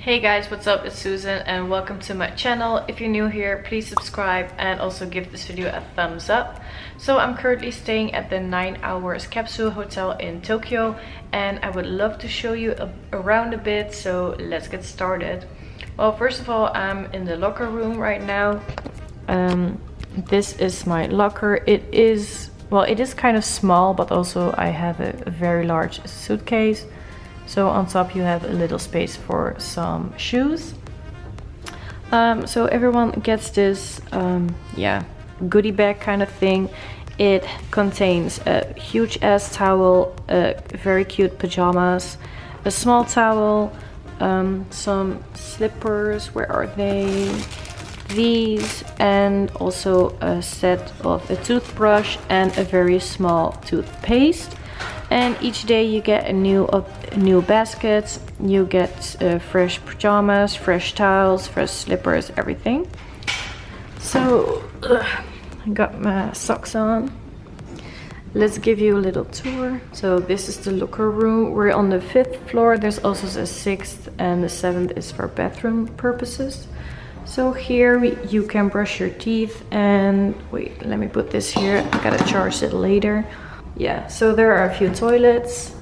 Hey guys, what's up? It's Susan and welcome to my channel. If you're new here, please subscribe and also give this video a thumbs up. So I'm currently staying at the 9 Hours Capsule Hotel in Tokyo and I would love to show you around a bit, so let's get started. Well, first of all, I'm in the locker room right now. This is my locker. It is kind of small, but also I have a very large suitcase. So on top you have a little space for some shoes. So everyone gets this goodie bag kind of thing. It contains a huge ass towel, very cute pajamas, a small towel, some slippers, where are they? These, and also a set of a toothbrush and a very small toothpaste. And each day you get a new basket. You get fresh pajamas, fresh towels, fresh slippers, everything. So I got my socks on. Let's give you a little tour. So this is the locker room. We're on the 5th floor. There's also a 6th, and the 7th is for bathroom purposes. So here you can brush your teeth, and wait, let me put this here. I gotta charge it later. Yeah, so there are a few toilets.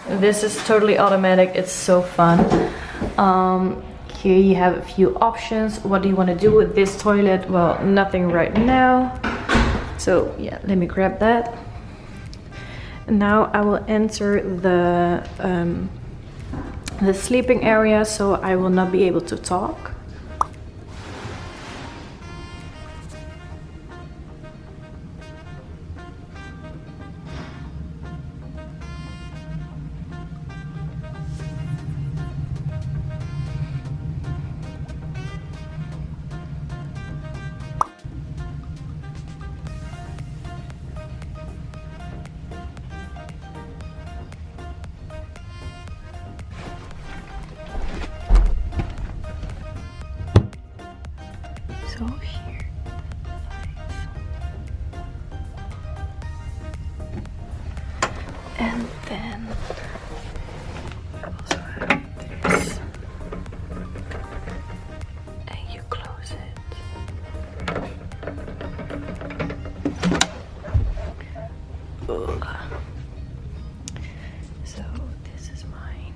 This is totally automatic. It's so fun. Here you have a few options. What do you want to do with this toilet? Well, nothing right now. So yeah, let me grab that. And now I will enter the sleeping area, so I will not be able to talk. So here, and then I also have this, and you close it. Ugh. So this is mine,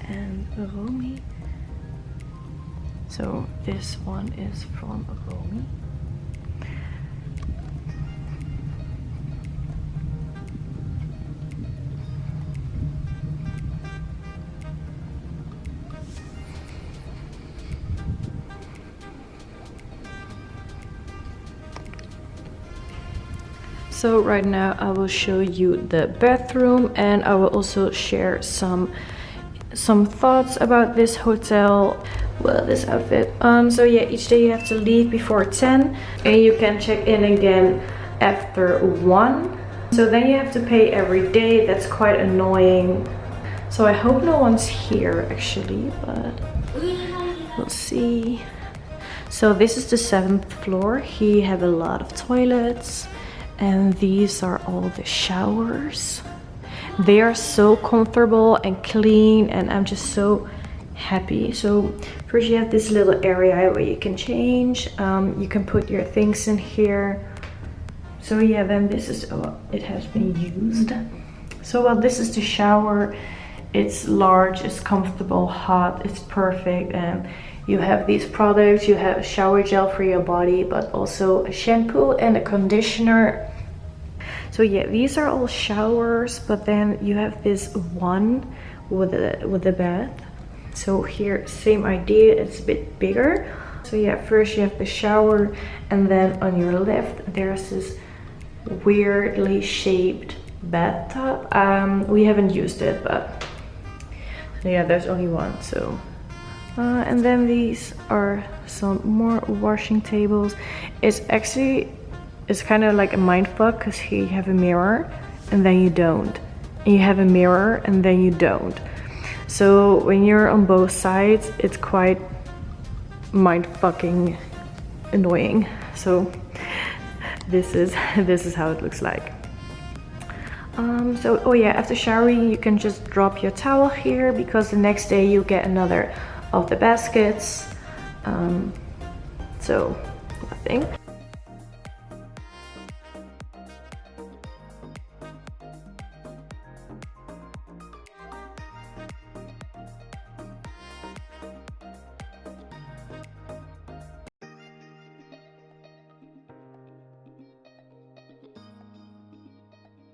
and Romy. So this one is from Romy. So right now I will show you the bathroom, and I will also share some thoughts about this hotel. Well, this outfit. So yeah, each day you have to leave before 10 and you can check in again after 1. So then you have to pay every day. That's quite annoying. So I hope no one's here actually, but we'll see. So this is the 7th floor. Here you have a lot of toilets, and these are all the showers. They are so comfortable and clean, and I'm just so happy. So first you have this little area where you can change. You can put your things in here. So yeah, then this is, oh, it has been used. So well, this is the shower. It's large, it's comfortable, hot, it's perfect. And you have these products. You have a shower gel for your body, but also a shampoo and a conditioner. So yeah, these are all showers, but then you have this one with the bath. So here, same idea, it's a bit bigger. So yeah, first you have the shower, and then on your left there's this weirdly shaped bathtub. We haven't used it, but yeah, there's only one. So and then these are some more washing tables. It's kind of like a mindfuck, because here you have a mirror and then you don't, and you have a mirror and then you don't. So when you're on both sides, it's quite mind-fucking annoying. So this is how it looks like. Oh yeah, after showering you can just drop your towel here because the next day you'll get another of the baskets. So nothing.